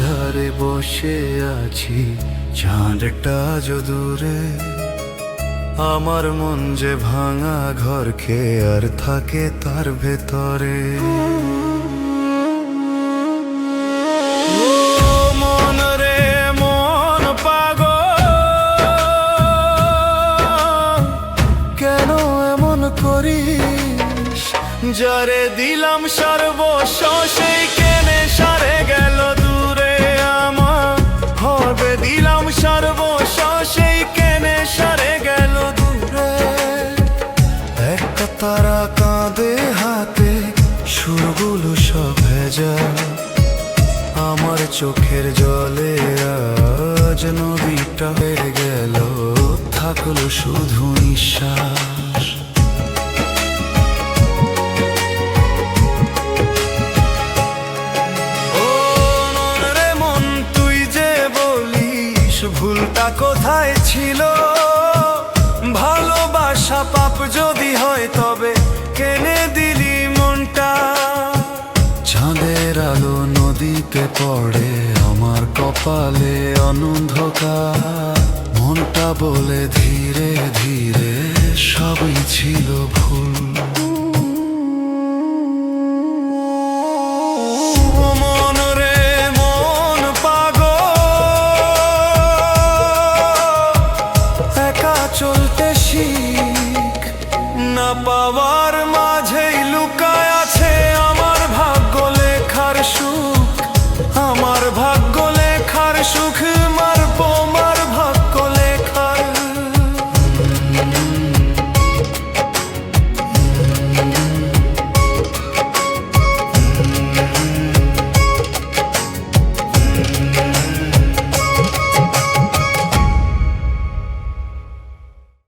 ধারে বসে আছি, চাঁদটা আজও দূরে। আমার মন যে ভাঙা ঘর খেয়ে আর থাকে তার ভেতরে। মন রে মন পাগল, কেন এমন করিস? যারে দিলাম সর্বস্ব সেই কেনে সারে গেল দূরে। আমার হবে দিলাম সর্বস্ব সেই কেনে সারে গেল দূরে। একটা তারা কাঁদে হাতে, সুরগুলো সব ভেজা। আমার চোখের জলে আজ নদীটা হয়ে গেল, থাকলো শুধু নিঃশ্বাস। ভুলটা কোথায় ছিল? ভালোবাসা পাপ যদি হয় তবে কেনে দিলি মনটা? চাঁদের আলো নদীতে পড়ে, আমার কপালে অন্ধকার। মনটা বলে ধীরে ধীরে সবই ছিল ভুল। চলতে শিখ, না পাওয়ার মাঝেই লুকায় আছে আমার ভাগ্য লেখার সুখ। আমার ভাগ্য লেখার সুখ